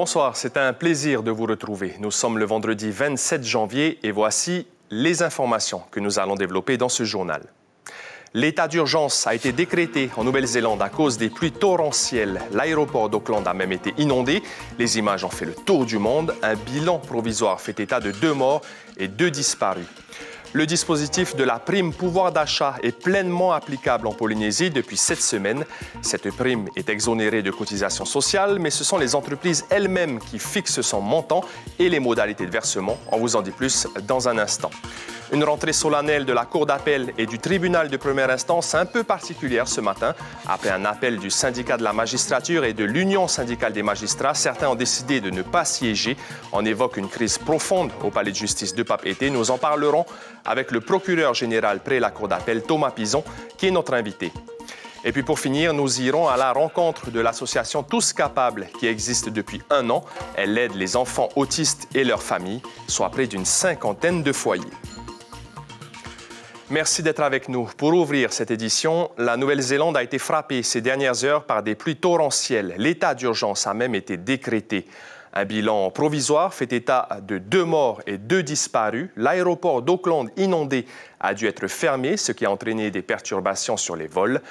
Bonsoir, c'est un plaisir de vous retrouver. Nous sommes le vendredi 27 janvier et voici les informations que nous allons développer dans ce journal. L'état d'urgence a été décrété en Nouvelle-Zélande à cause des pluies torrentielles. L'aéroport d'Auckland a même été inondé. Les images ont fait le tour du monde. Un bilan provisoire fait état de 2 morts et 2 disparus. Le dispositif de la prime pouvoir d'achat est pleinement applicable en Polynésie depuis 7 semaines. Cette prime est exonérée de cotisations sociales, mais ce sont les entreprises elles-mêmes qui fixent son montant et les modalités de versement. On vous en dit plus dans un instant. Une rentrée solennelle de la Cour d'appel et du tribunal de première instance un peu particulière ce matin. Après un appel du syndicat de la magistrature et de l'Union syndicale des magistrats, certains ont décidé de ne pas siéger. On évoque une crise profonde au palais de justice de Papeete. Nous en parlerons avec le procureur général près la Cour d'appel, Thomas Pison, qui est notre invité. Et puis pour finir, nous irons à la rencontre de l'association Tous Capables qui existe depuis 1 an. Elle aide les enfants autistes et leurs familles, soit près d'une 50aine de foyers. Merci d'être avec nous. Pour ouvrir cette édition, la Nouvelle-Zélande a été frappée ces dernières heures par des pluies torrentielles. L'état d'urgence a même été décrété. Un bilan provisoire fait état de 2 morts et 2 disparus. L'aéroport d'Auckland inondé a dû être fermé, ce qui a entraîné des perturbations sur les vols.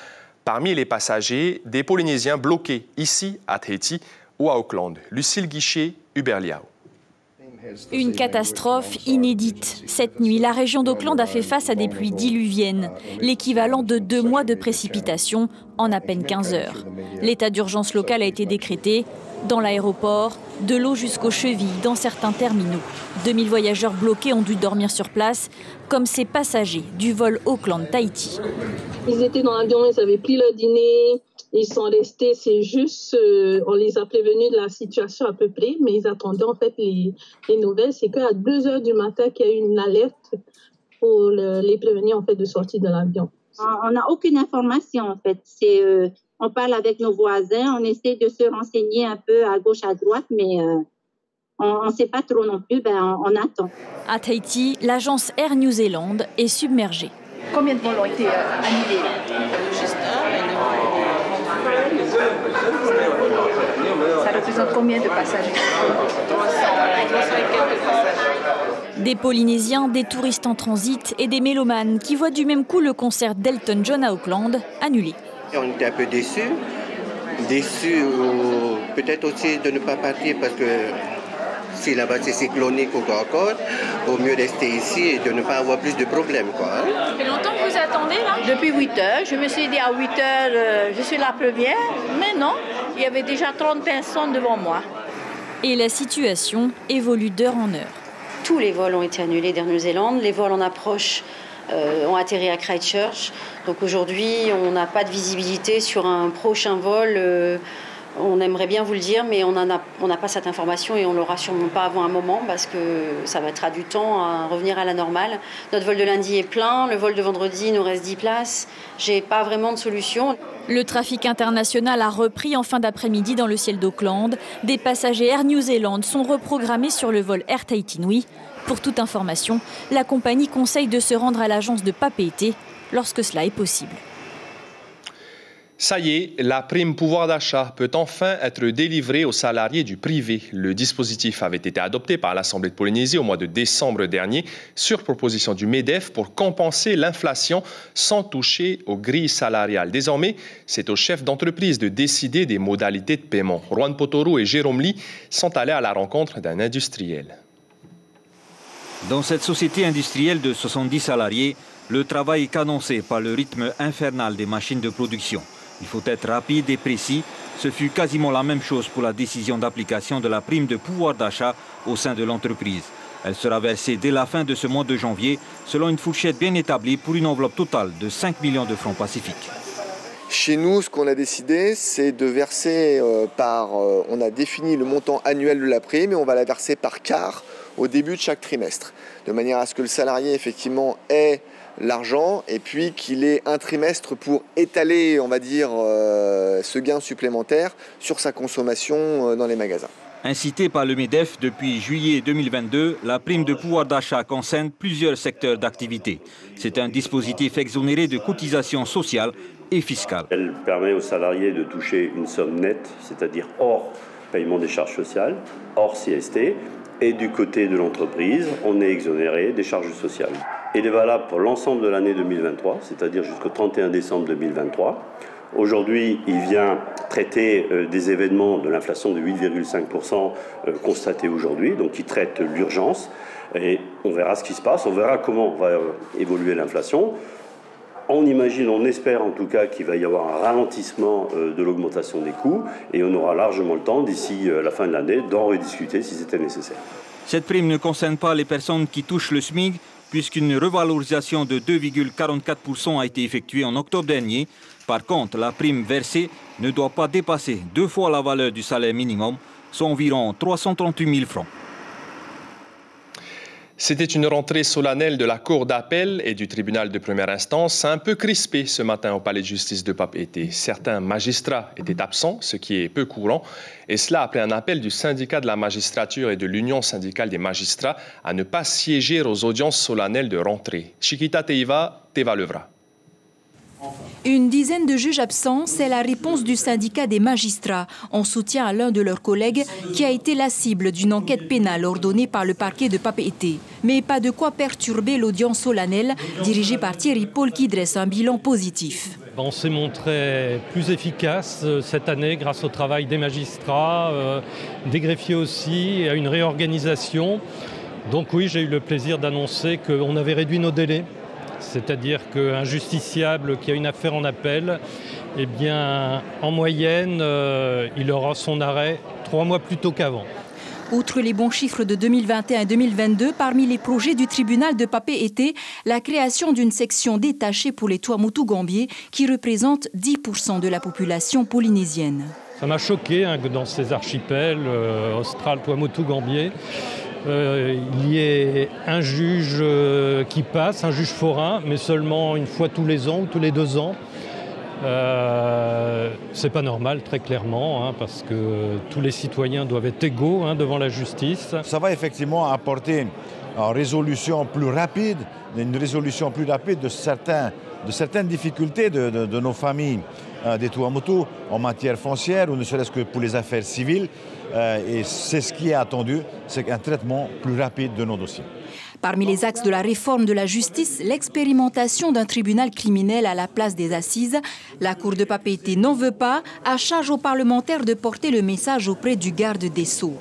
Parmi les passagers, des Polynésiens bloqués ici à Tahiti ou à Auckland. Lucille Guichet, Hubert Liao. Une catastrophe inédite. Cette nuit, la région d'Auckland a fait face à des pluies diluviennes, l'équivalent de 2 mois de précipitations en à peine 15 heures. L'état d'urgence local a été décrété. Dans l'aéroport, de l'eau jusqu'aux chevilles dans certains terminaux. 2000 voyageurs bloqués ont dû dormir sur place, comme ces passagers du vol Auckland-Tahiti. Ils étaient dans l'avion, ils avaient pris leur dîner, ils sont restés, c'est juste, on les a prévenus de la situation à peu près, mais ils attendaient en fait les nouvelles. C'est qu'à 2 heures du matin qu'il y a eu une alerte pour les prévenir en fait de sortir de l'avion. On n'a aucune information en fait. On parle avec nos voisins, on essaie de se renseigner un peu à gauche, à droite, mais on ne sait pas trop non plus, on attend. À Tahiti, l'agence Air New Zealand est submergée. Combien de vols ont été annulés? Juste un. Ça représente combien de passagers? 300 et quelques passagers. Des Polynésiens, des touristes en transit et des mélomanes qui voient du même coup le concert d'Elton John à Auckland annulé. On était un peu déçus peut-être aussi de ne pas partir parce que si là-bas c'est cyclonique ou quoi encore, vaut mieux rester ici et de ne pas avoir plus de problèmes. Ça fait longtemps que vous attendez là? Depuis 8 heures, je me suis dit à 8 heures, je suis la première, mais non, il y avait déjà 30 personnes devant moi. Et la situation évolue d'heure en heure. Tous les vols ont été annulés d'Air New Zealand, les vols en approche ont atterri à Christchurch. Donc aujourd'hui, on n'a pas de visibilité sur un prochain vol. On aimerait bien vous le dire, mais on n'a pas cette information et on ne l'aura sûrement pas avant un moment parce que ça mettra du temps à revenir à la normale. Notre vol de lundi est plein, le vol de vendredi, il nous reste 10 places. J'ai pas vraiment de solution. Le trafic international a repris en fin d'après-midi dans le ciel d'Auckland. Des passagers Air New Zealand sont reprogrammés sur le vol Air Tahiti Nui. Pour toute information, la compagnie conseille de se rendre à l'agence de Papeete lorsque cela est possible. Ça y est, la prime pouvoir d'achat peut enfin être délivrée aux salariés du privé. Le dispositif avait été adopté par l'Assemblée de Polynésie au mois de décembre dernier sur proposition du MEDEF pour compenser l'inflation sans toucher aux grilles salariales. Désormais, c'est aux chefs d'entreprise de décider des modalités de paiement. Juan Potoru et Jérôme Lee sont allés à la rencontre d'un industriel. Dans cette société industrielle de 70 salariés, le travail est cadencé par le rythme infernal des machines de production. Il faut être rapide et précis. Ce fut quasiment la même chose pour la décision d'application de la prime de pouvoir d'achat au sein de l'entreprise. Elle sera versée dès la fin de ce mois de janvier, selon une fourchette bien établie pour une enveloppe totale de 5 millions de francs pacifiques. Chez nous, ce qu'on a décidé, c'est de verser on a défini le montant annuel de la prime et on va la verser par quart au début de chaque trimestre, de manière à ce que le salarié, effectivement, ait l'argent et puis qu'il ait un trimestre pour étaler, on va dire, ce gain supplémentaire sur sa consommation dans les magasins. Incitée par le MEDEF depuis juillet 2022, la prime de pouvoir d'achat concerne plusieurs secteurs d'activité. C'est un dispositif exonéré de cotisations sociales et fiscales. Elle permet aux salariés de toucher une somme nette, c'est-à-dire hors paiement des charges sociales, hors CST. Et du côté de l'entreprise, on est exonéré des charges sociales. Il est valable pour l'ensemble de l'année 2023, c'est-à-dire jusqu'au 31 décembre 2023. Aujourd'hui, il vient traiter des événements de l'inflation de 8,5% constatée aujourd'hui, donc il traite l'urgence. Et on verra ce qui se passe, on verra comment va évoluer l'inflation. On imagine, on espère en tout cas qu'il va y avoir un ralentissement de l'augmentation des coûts et on aura largement le temps d'ici la fin de l'année d'en rediscuter si c'était nécessaire. Cette prime ne concerne pas les personnes qui touchent le SMIC puisqu'une revalorisation de 2,44% a été effectuée en octobre dernier. Par contre, la prime versée ne doit pas dépasser 2 fois la valeur du salaire minimum, soit environ 338 000 francs. C'était une rentrée solennelle de la Cour d'appel et du tribunal de première instance, un peu crispée ce matin au palais de justice de Papeete. Certains magistrats étaient absents, ce qui est peu courant, et cela après un appel du syndicat de la magistrature et de l'Union syndicale des magistrats à ne pas siéger aux audiences solennelles de rentrée. Chiquita Teiva, Teva Levra. Une dizaine de juges absents, c'est la réponse du syndicat des magistrats en soutien à l'un de leurs collègues qui a été la cible d'une enquête pénale ordonnée par le parquet de Papeete. Mais pas de quoi perturber l'audience solennelle dirigée par Thierry Paul qui dresse un bilan positif. On s'est montré plus efficace cette année grâce au travail des magistrats, des greffiers aussi, et à une réorganisation. Donc oui, j'ai eu le plaisir d'annoncer qu'on avait réduit nos délais. C'est-à-dire qu'un justiciable qui a une affaire en appel, eh bien, en moyenne, il aura son arrêt 3 mois plus tôt qu'avant. Outre les bons chiffres de 2021 et 2022, parmi les projets du tribunal de Papeete, la création d'une section détachée pour les Tuamotu-Gambier qui représente 10% de la population polynésienne. Ça m'a choqué que dans ces archipels, Austral, Tuamotu-Gambier, il y ait un juge qui passe, un juge forain, mais seulement une fois tous les ans ou tous les 2 ans. C'est pas normal, très clairement, parce que tous les citoyens doivent être égaux devant la justice. Ça va effectivement apporter une résolution plus rapide de certaines difficultés de nos familles des Tuamotu en matière foncière ou ne serait-ce que pour les affaires civiles. Et c'est ce qui est attendu, c'est un traitement plus rapide de nos dossiers. Parmi les axes de la réforme de la justice, l'expérimentation d'un tribunal criminel à la place des assises. La Cour de Papeete n'en veut pas, à charge aux parlementaires de porter le message auprès du garde des Sceaux.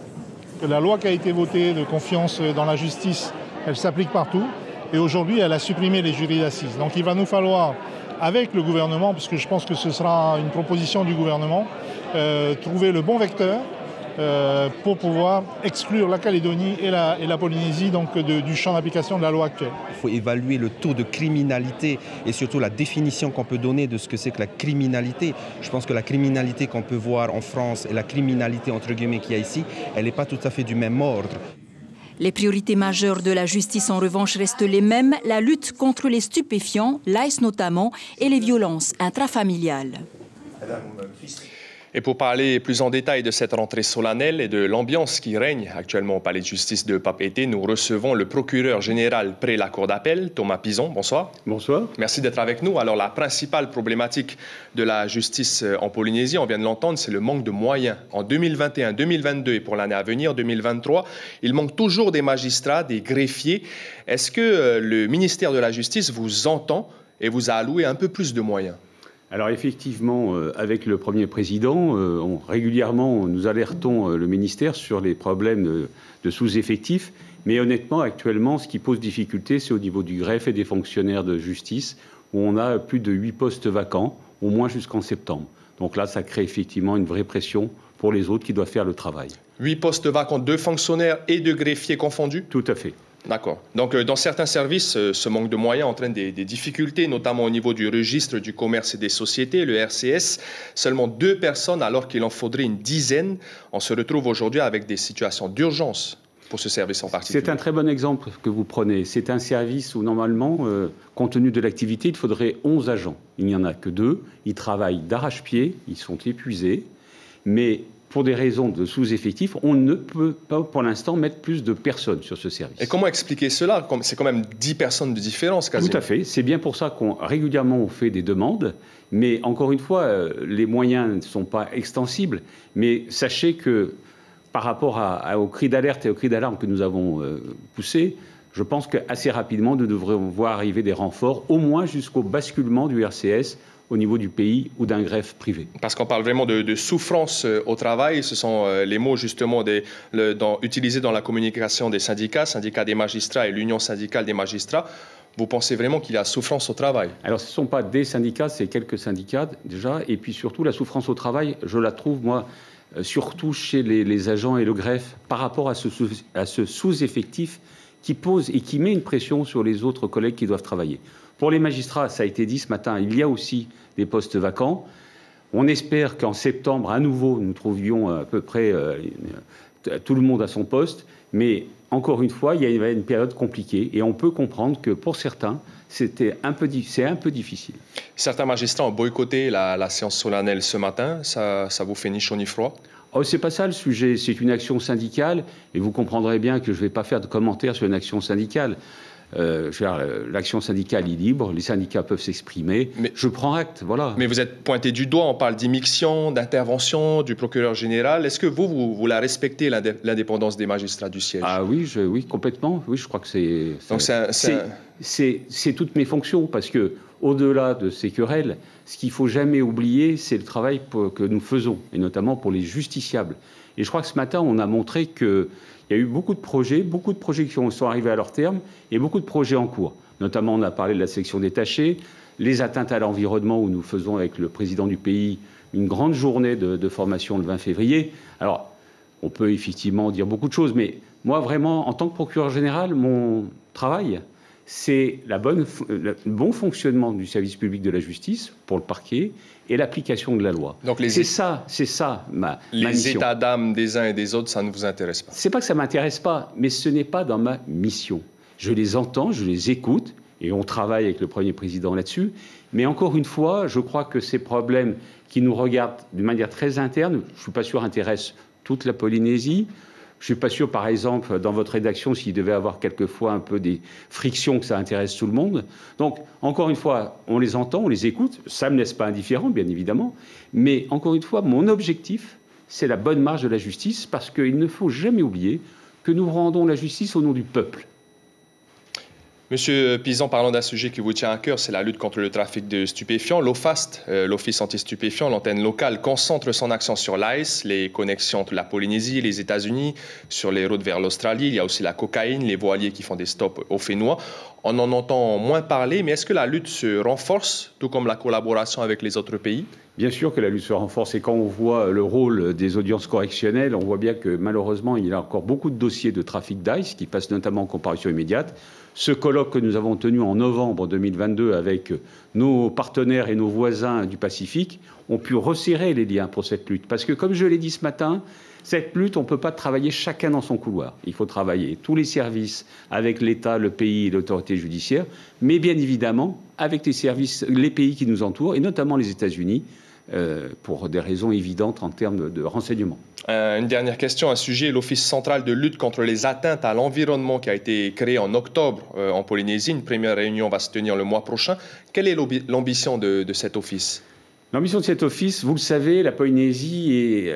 La loi qui a été votée de confiance dans la justice, elle s'applique partout. Et aujourd'hui, elle a supprimé les jurys d'assises. Donc il va nous falloir, avec le gouvernement, puisque je pense que ce sera une proposition du gouvernement, trouver le bon vecteur pour pouvoir exclure la Calédonie et la Polynésie donc, du champ d'application de la loi actuelle. Il faut évaluer le taux de criminalité et surtout la définition qu'on peut donner de ce que c'est que la criminalité. Je pense que la criminalité qu'on peut voir en France et la criminalité entre guillemets qu'il y a ici, elle n'est pas tout à fait du même ordre. Les priorités majeures de la justice en revanche restent les mêmes, la lutte contre les stupéfiants, l'ICE notamment, et les violences intrafamiliales. Et pour parler plus en détail de cette rentrée solennelle et de l'ambiance qui règne actuellement au palais de justice de Papeete, nous recevons le procureur général près la Cour d'appel, Thomas Pison. Bonsoir. Bonsoir. Merci d'être avec nous. Alors, la principale problématique de la justice en Polynésie, on vient de l'entendre, c'est le manque de moyens. En 2021, 2022 et pour l'année à venir, 2023, il manque toujours des magistrats, des greffiers. Est-ce que le ministère de la Justice vous entend et vous a alloué un peu plus de moyens ? Alors effectivement, avec le Premier Président, régulièrement, nous alertons le ministère sur les problèmes de sous-effectifs. Mais honnêtement, actuellement, ce qui pose difficulté, c'est au niveau du greffe et des fonctionnaires de justice, où on a plus de 8 postes vacants, au moins jusqu'en septembre. Donc là, ça crée effectivement une vraie pression pour les autres qui doivent faire le travail. 8 postes vacants, 2 fonctionnaires et 2 greffiers confondus ? Tout à fait. D'accord. Donc, dans certains services, ce manque de moyens entraîne des difficultés, notamment au niveau du registre du commerce et des sociétés, le RCS. Seulement 2 personnes, alors qu'il en faudrait une dizaine. On se retrouve aujourd'hui avec des situations d'urgence pour ce service en particulier. C'est un très bon exemple que vous prenez. C'est un service où, normalement, compte tenu de l'activité, il faudrait 11 agents. Il n'y en a que 2. Ils travaillent d'arrache-pied, ils sont épuisés. Mais pour des raisons de sous-effectifs, on ne peut pas pour l'instant mettre plus de personnes sur ce service. Et comment expliquer cela? C'est quand même 10 personnes de différence quasiment. Tout à fait. C'est bien pour ça qu'on régulièrement on fait des demandes. Mais encore une fois, les moyens ne sont pas extensibles. Mais sachez que par rapport aux cris d'alerte et aux cris d'alarme que nous avons poussés, je pense qu'assez rapidement, nous devrons voir arriver des renforts, au moins jusqu'au basculement du RCS au niveau du pays ou d'un greffe privé. Parce qu'on parle vraiment de souffrance au travail, ce sont les mots justement utilisés dans la communication des syndicats des magistrats et l'Union syndicale des magistrats. Vous pensez vraiment qu'il y a souffrance au travail? Alors ce ne sont pas des syndicats, c'est quelques syndicats déjà, et puis surtout la souffrance au travail, je la trouve moi surtout chez les agents et le greffe par rapport à ce sous-effectif qui pose et qui met une pression sur les autres collègues qui doivent travailler. Pour les magistrats, ça a été dit ce matin, il y a aussi des postes vacants. On espère qu'en septembre, à nouveau, nous trouvions à peu près tout le monde à son poste. Mais encore une fois, il y a une période compliquée et on peut comprendre que pour certains, c'est un peu difficile. Certains magistrats ont boycotté la séance solennelle ce matin. Ça vous fait ni chaud ni froid? Oh, c'est pas ça le sujet, c'est une action syndicale. Et vous comprendrez bien que je ne vais pas faire de commentaires sur une action syndicale. L'action syndicale est libre, les syndicats peuvent s'exprimer. Je prends acte, voilà. Mais vous êtes pointé du doigt, on parle d'immixtion, d'intervention du procureur général. Est-ce que vous la respectez, l'indépendance des magistrats du siège? Ah oui, oui, complètement. Oui, je crois que c'est toutes mes fonctions, parce que au-delà de ces querelles, ce qu'il ne faut jamais oublier, c'est le travail que nous faisons, et notamment pour les justiciables. Et je crois que ce matin, on a montré qu'il y a eu beaucoup de projets qui sont arrivés à leur terme et beaucoup de projets en cours. Notamment, on a parlé de la section détachée, les atteintes à l'environnement où nous faisons avec le président du pays une grande journée de formation le 20 février. Alors, on peut effectivement dire beaucoup de choses, mais moi, vraiment, en tant que procureur général, mon travail, c'est le bon fonctionnement du service public de la justice pour le parquet et l'application de la loi. Donc c'est ça ma mission. Les états d'âme des uns et des autres, ça ne vous intéresse pas? C'est pas que ça m'intéresse pas, mais ce n'est pas dans ma mission. Je les entends, je les écoute, et on travaille avec le Premier président là-dessus. Mais encore une fois, je crois que ces problèmes qui nous regardent d'une manière très interne, je ne suis pas sûr intéressent toute la Polynésie. Je ne suis pas sûr, par exemple, dans votre rédaction, s'il devait y avoir quelquefois un peu des frictions, que ça intéresse tout le monde. Donc, encore une fois, on les entend, on les écoute. Ça ne me laisse pas indifférent, bien évidemment. Mais, encore une fois, mon objectif, c'est la bonne marche de la justice, parce qu'il ne faut jamais oublier que nous rendons la justice au nom du peuple. Monsieur Pizan, parlons d'un sujet qui vous tient à cœur, c'est la lutte contre le trafic de stupéfiants. L'OFAST, l'Office anti-stupéfiants, l'antenne locale, concentre son action sur l'ICE, les connexions entre la Polynésie et les États-Unis, sur les routes vers l'Australie. Il y a aussi la cocaïne, les voiliers qui font des stops au Fénois. On en entend moins parler, mais est-ce que la lutte se renforce, tout comme la collaboration avec les autres pays? Bien sûr que la lutte se renforce, et quand on voit le rôle des audiences correctionnelles, on voit bien que malheureusement il y a encore beaucoup de dossiers de trafic d'ICE qui passent notamment en comparution immédiate. Ce colloque que nous avons tenu en novembre 2022 avec nos partenaires et nos voisins du Pacifique ont pu resserrer les liens pour cette lutte. Parce que comme je l'ai dit ce matin, cette lutte, on ne peut pas travailler chacun dans son couloir. Il faut travailler tous les services avec l'État, le pays et l'autorité judiciaire, mais bien évidemment avec les services, les pays qui nous entourent, et notamment les États-Unis, pour des raisons évidentes en termes de renseignement. Une dernière question, un sujet, l'Office central de lutte contre les atteintes à l'environnement qui a été créé en octobre en Polynésie. Une première réunion va se tenir le mois prochain. Quelle est l'ambition de cet office? L'ambition de cet office, vous le savez, la Polynésie,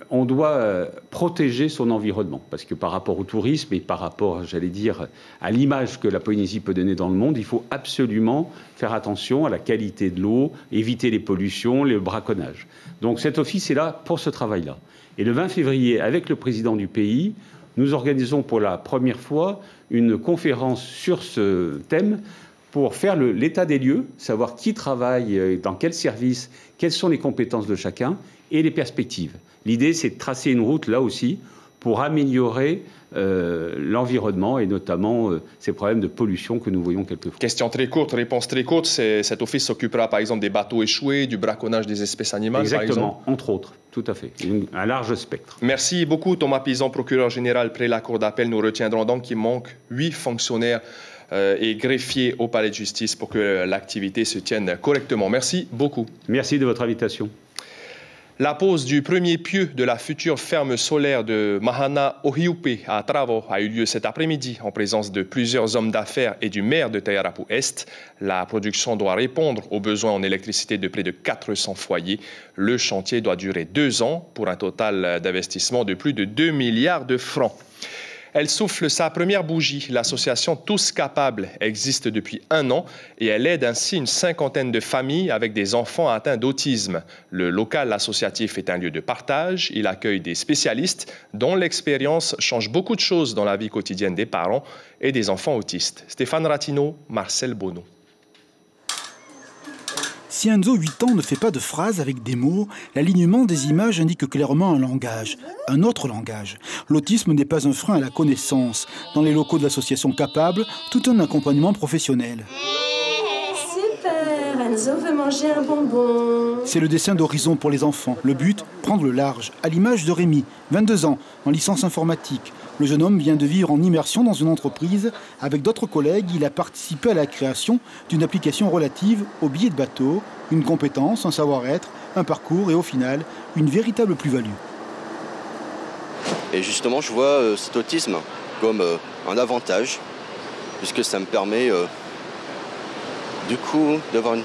on doit protéger son environnement. Parce que par rapport au tourisme et par rapport, j'allais dire, à l'image que la Polynésie peut donner dans le monde, il faut absolument faire attention à la qualité de l'eau, éviter les pollutions, le braconnage. Donc cet office est là pour ce travail-là. Et le 20 février, avec le président du pays, nous organisons pour la première fois une conférence sur ce thème pour faire l'état des lieux, savoir qui travaille, dans quel service, quelles sont les compétences de chacun et les perspectives. L'idée, c'est de tracer une route, là aussi, pour améliorer l'environnement et notamment ces problèmes de pollution que nous voyons quelquefois. Question très courte, réponse très courte. Cet office s'occupera par exemple des bateaux échoués, du braconnage des espèces animales. Exactement, par exemple. entre autres, tout à fait. Un large spectre. Merci beaucoup Thomas Pizan, procureur général près la Cour d'appel. Nous retiendrons donc qu'il manque 8 fonctionnaires et greffiers au palais de justice pour que l'activité se tienne correctement. Merci beaucoup. Merci de votre invitation. La pose du premier pieu de la future ferme solaire de Mahana Ohiupe à Travo a eu lieu cet après-midi en présence de plusieurs hommes d'affaires et du maire de Taiarapu-Est. La production doit répondre aux besoins en électricité de près de 400 foyers. Le chantier doit durer 2 ans pour un total d'investissement de plus de 2 milliards de francs. Elle souffle sa première bougie. L'association Tous Capables existe depuis 1 an et elle aide ainsi une 50aine de familles avec des enfants atteints d'autisme. Le local associatif est un lieu de partage. Il accueille des spécialistes dont l'expérience change beaucoup de choses dans la vie quotidienne des parents et des enfants autistes. Stéphane Ratino, Marcel Bonneau. Si Enzo, 8 ans, ne fait pas de phrases avec des mots, l'alignement des images indique clairement un langage, un autre langage. L'autisme n'est pas un frein à la connaissance. Dans les locaux de l'association Capable, tout un accompagnement professionnel. Super, Enzo veut manger un bonbon. C'est le dessin d'horizon pour les enfants. Le but, prendre le large, à l'image de Rémi, 22 ans, en licence informatique. Le jeune homme vient de vivre en immersion dans une entreprise. Avec d'autres collègues, il a participé à la création d'une application relative aux billets de bateau, une compétence, un savoir-être, un parcours et au final, une véritable plus-value. Et justement, je vois cet autisme comme un avantage, puisque ça me permet du coup d'avoir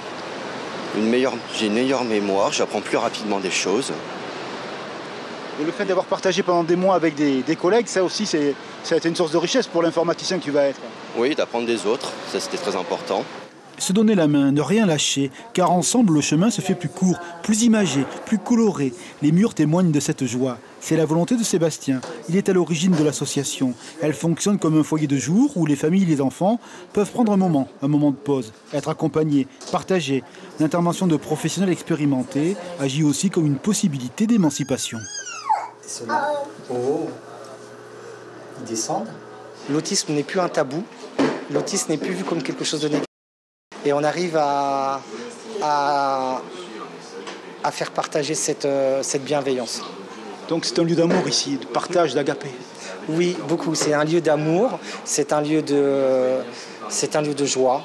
une meilleure mémoire, j'apprends plus rapidement des choses. Et le fait d'avoir partagé pendant des mois avec des collègues, ça aussi, ça a été une source de richesse pour l'informaticien que tu vas être. Oui, d'apprendre des autres, ça c'était très important. Se donner la main, ne rien lâcher, car ensemble le chemin se fait plus court, plus imagé, plus coloré. Les murs témoignent de cette joie. C'est la volonté de Sébastien. Il est à l'origine de l'association. Elle fonctionne comme un foyer de jour où les familles et les enfants peuvent prendre un moment de pause, être accompagnés, partagés. L'intervention de professionnels expérimentés agit aussi comme une possibilité d'émancipation. Oh, ils descendent. L'autisme n'est plus un tabou. L'autisme n'est plus vu comme quelque chose de négatif. Et on arrive à faire partager cette bienveillance. Donc c'est un lieu d'amour ici, de partage, d'agapé. Oui, beaucoup. C'est un lieu d'amour, c'est un lieu de joie.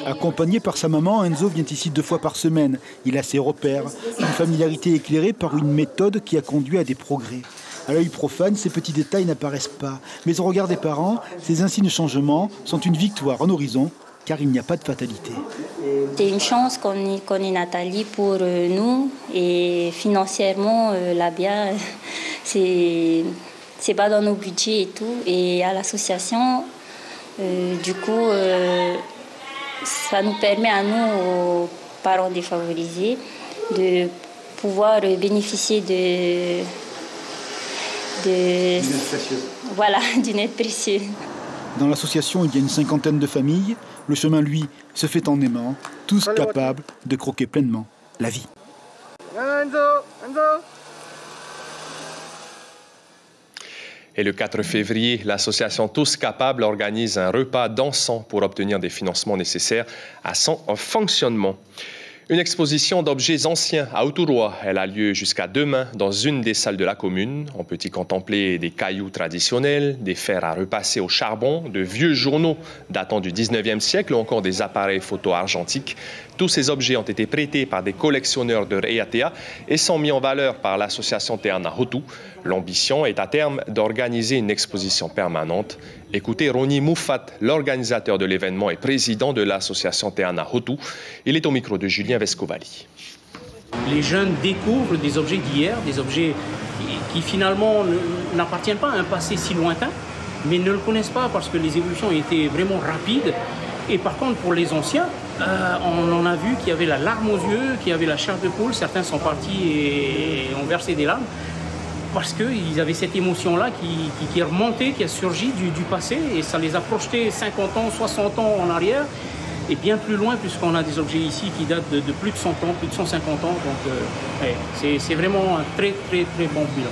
Accompagné par sa maman, Enzo vient ici 2 fois par semaine. Il a ses repères, une familiarité éclairée par une méthode qui a conduit à des progrès. À l'œil profane, ces petits détails n'apparaissent pas. Mais au regard des parents, ces insignes changements sont une victoire en horizon, car il n'y a pas de fatalité. C'est une chance qu'on ait Nathalie pour nous. Et financièrement, là bien, c'est pas dans nos budgets et tout. Et à l'association, du coup, ça nous permet à nous, aux parents défavorisés, de pouvoir bénéficier d'une aide précieuse. Voilà, d'une aide précieuse. Dans l'association, il y a une 50aine de familles. Le chemin, lui, se fait en aimant, tous capables de croquer pleinement la vie. Et le 4 février, l'association Tous Capables organise un repas dansant pour obtenir des financements nécessaires à son fonctionnement. Une exposition d'objets anciens à Outouroi. Elle a lieu jusqu'à demain dans une des salles de la commune. On peut y contempler des cailloux traditionnels, des fers à repasser au charbon, de vieux journaux datant du 19e siècle ou encore des appareils photo argentiques. Tous ces objets ont été prêtés par des collectionneurs de Reatea et sont mis en valeur par l'association Te Ana Hotu. L'ambition est à terme d'organiser une exposition permanente. Écoutez Roni Moufat, l'organisateur de l'événement et président de l'association Te Ana Hotu. Il est au micro de Julien Vescovali. Les jeunes découvrent des objets d'hier, des objets qui finalement n'appartiennent pas à un passé si lointain, mais ne le connaissent pas parce que les évolutions ont été vraiment rapides. Et par contre, pour les anciens, on en a vu qu'il y avait la larme aux yeux, qu'il y avait la chair de poule. Certains sont partis et ont versé des larmes parce qu'ils avaient cette émotion-là qui est remontée, qui a surgi du passé et ça les a projetés 50 ans, 60 ans en arrière et bien plus loin puisqu'on a des objets ici qui datent de plus de 100 ans, plus de 150 ans. Donc c'est vraiment un très, très, très bon bilan.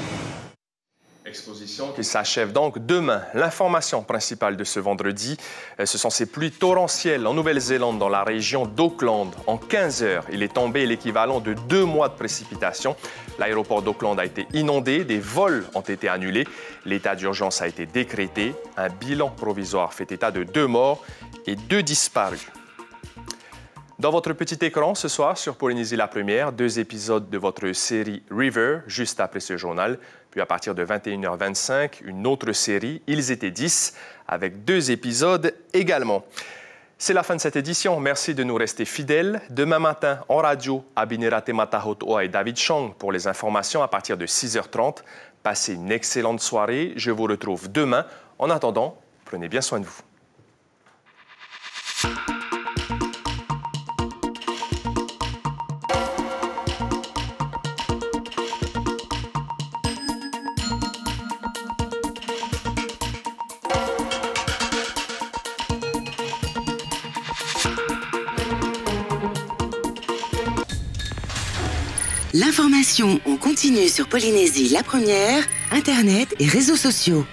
Exposition qui s'achève donc demain. L'information principale de ce vendredi, ce sont ces pluies torrentielles en Nouvelle-Zélande dans la région d'Auckland. En 15 heures, il est tombé l'équivalent de 2 mois de précipitations. L'aéroport d'Auckland a été inondé, des vols ont été annulés. L'état d'urgence a été décrété. Un bilan provisoire fait état de 2 morts et 2 disparus. Dans votre petit écran ce soir sur Polynésie la Première, 2 épisodes de votre série River, juste après ce journal. Puis à partir de 21h25, une autre série, Ils étaient 10, avec 2 épisodes également. C'est la fin de cette édition. Merci de nous rester fidèles. Demain matin, en radio, Abinera Tematahotoa et David Chang pour les informations à partir de 6h30. Passez une excellente soirée. Je vous retrouve demain. En attendant, prenez bien soin de vous. L'information en continu sur Polynésie la Première, Internet et réseaux sociaux.